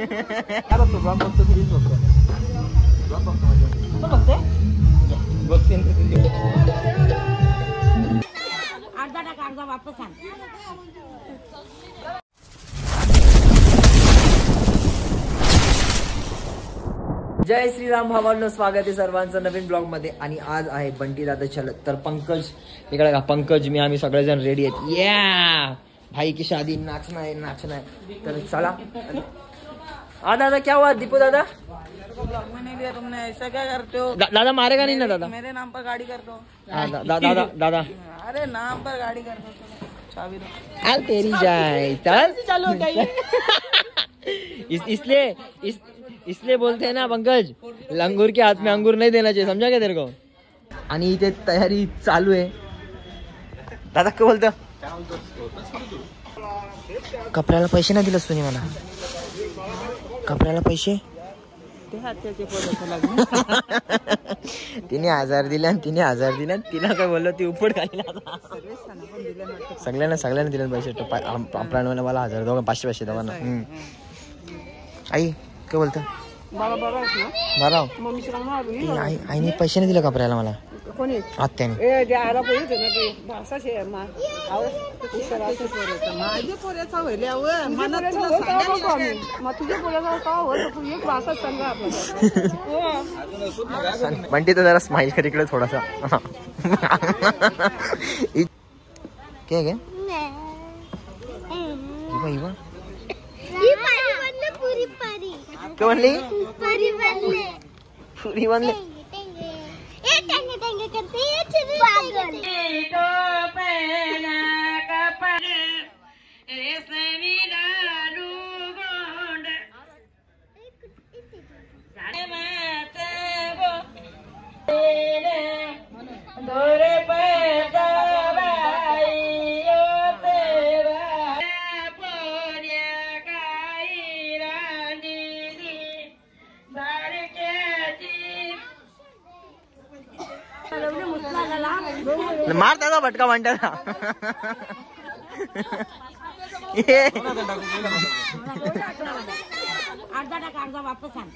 अर्धा वापस आण. जय श्रीराम भावांनो, स्वागत आहे सर्वांचं नवीन ब्लॉग मध्ये. आणि आज आहे बंटी दादा चलत. तर पंकज इकडे का, पंकज मी आम्ही सगळेजण रेडी आहेत. या भाई की शादी, नाचना है नाचना है. तर चला. दादा क्या हुआ दीपू दादा? मैंने लिया, तुमने ऐसा क्या करते हो? दादा मारेगा नहीं ना दादा? मेरे नाम पर गाड़ी कर दो. दादा दादा अरे नाम पर गाड़ी कर दो. चाबी दो. अरे तेरी जाए चल चलो इसलिए बोलते हैं ना पंकज, लंगूर के हाथ में अंगूर नहीं देना चाहिए, समझा क्या तेरे को? आणि इथे तयारी चालू आहे. दादा काय बोलतो? कपड्याला पैसे नाही दिलंस तुम्ही मला? कपड्याला पैसे तिने 1000 दिले आणि तिने 1000 दिले. तिला काय बोललो, ती उपट खाली. सगळ्यांना दिले पैसे. आपल्याला मला 1000 दोघं 500 दोघांना. आई काय बोलतो? आईने पैसे नाही दिले कपड्याला मला. आत्याने म्हणते तर जरा स्माइल कर इकडे थोडासा. काय गे काय म्हणली? पुरी बनले. मार त्याचा भटका म्हणतात. अर्धा वापस आण.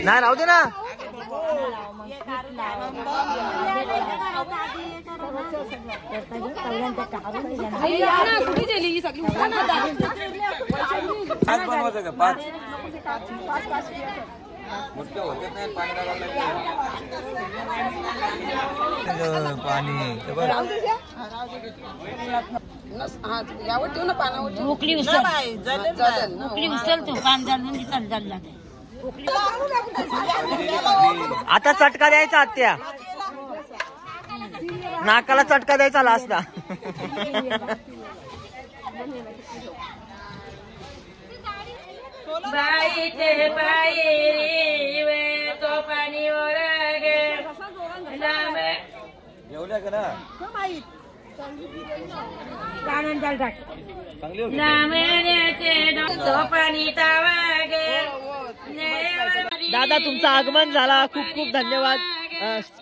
नाही राहू दे ना. उकली उचलतो पान चालला. आता चटका द्यायचा आत्या, नाकाला चटका द्यायचा लास्टला. बाईचे पायरी वे तो पाणी ओरगे एवढ्या का ना दादा तुमचं आगमन झाला, खूप खूप धन्यवाद.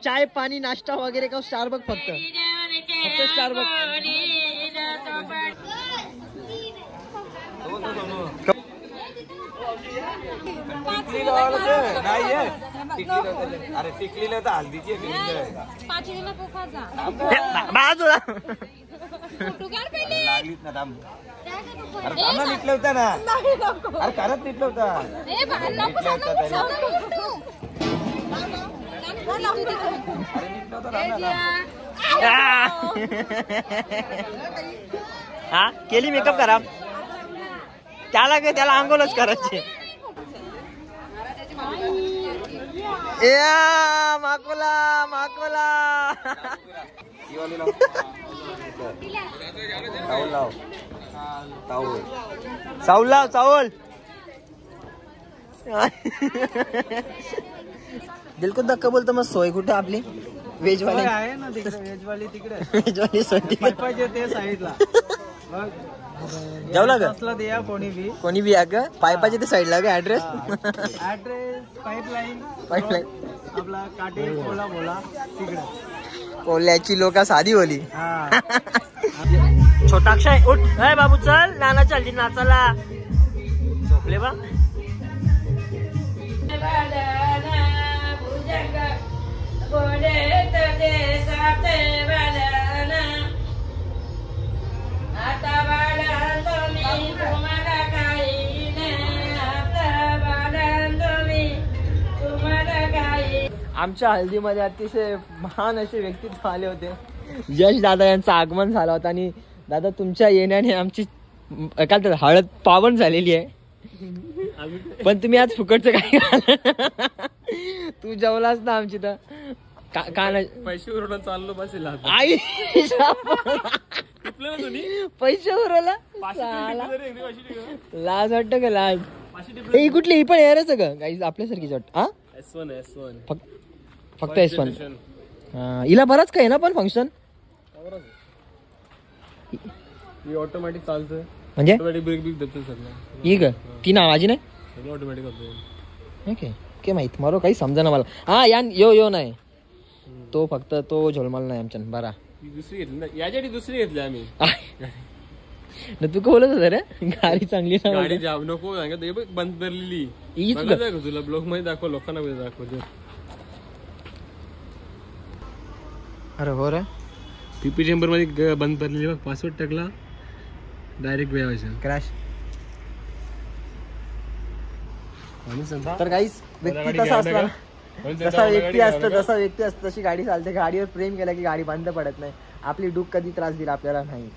चाय पाणी नाश्ता वगैरे का स्टारबक? फक्त स्टारबक. अरे टिकलीला तर हल्दीची बाजूला लागलीच ना. थांब अरे थांब, निटलं होता ना. अरे करत निटलं होता. हा केली मेकअप करा त्याला आंघोळच करायची. माकोला चावल दिलकुत धक्का बोलतो. मग सोय कुठे आपली? व्हेजवाले आहे ना तिकडे व्हेजवाली तिकडे व्हेजवाली सोंडी पाहिजे ते साईडला मग जेवला का असला द्या कोणी बी या का पायपाच्या ते साईडला का ऍड्रेस ऍड्रेस पाईपलाईन आपला काटे बोला बोला तिकडे कोल्ह्याची लोक साधी बोली हा छोटा अक्षय उठ अय बाबू चल नाना चल नाचाला झोपले बा भुजंग बोले ते साते बालना आता बाळंत मी तुम्हाला काही नाही आता बाळंत मी तुम्हाला काही आमच्या हल्दीमध्ये अतिशय महान असे व्यक्तित्व आले होते यश दादा यांचं आगमन झालं होतं आणि दादा तुमच्या येण्याने आमची काय तर हळद पावन झालेली आहे पण तुम्ही आज फुकटचं काही खाल्लं तू जेवलास ना आमची तर पैसे उरवून चाललो बसेल आई पैसे उरवला लाज वाटत का लाज ही कुठली ही पण एअरच का काही आपल्यासारखीच वाटत हा S1 फक्त S1 हिला बराच काय ना पण फंक्शन ऑटोमॅटिक चालतं म्हणजे ऑटोमॅटिक ब्रेक बिक देतो सगळं ही ग ती नावाजी नाही सगळं ऑटोमॅटिक होतं ओके काय माहित मारो काही समजा ना मला हा या यो नाही तो फक्त तो झोलमाल नाही आमच्या बरा दुसरी घेतली ना याच्यासाठी दुसरी घेतली आम्ही तू बोलत होता रे गाडी चांगली गाडी जाऊ नको सांगत हे बघ बंद पडलेली हीच बघा दाखव तुला ब्लॉग मध्ये दाखव लोकांना दाखवतो अरे हो रे पीपी चेंबर मध्ये बंद पडलेली बघ पासवर्ड टाकला डायरेक्ट वेवायचं क्रॅश तर गाईस व्यक्ती तसा असला जसा व्यक्ती असतो तशी गाडी चालते गाडीवर प्रेम केला की गाडी बंद पडत नाही आपली डूक कधी त्रास दिला आपल्याला नाही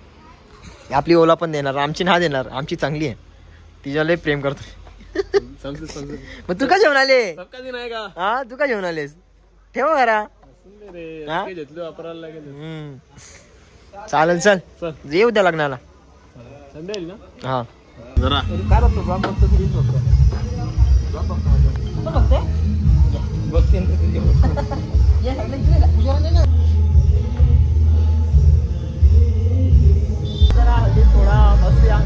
आपली ओला पण देणार आमची ना देणार आमची चांगली आहे तिच्या लय प्रेम करतो मग तू का जेवण आले नाही का हा तू का जेवण आलेस ठेव घरा वापरायला लागेल चालेल चल येऊ द्या लग्नाला संडे ना हा जरा काय बघतो ब्लॉग बघतो की रील्स थोडा बसूया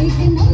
एक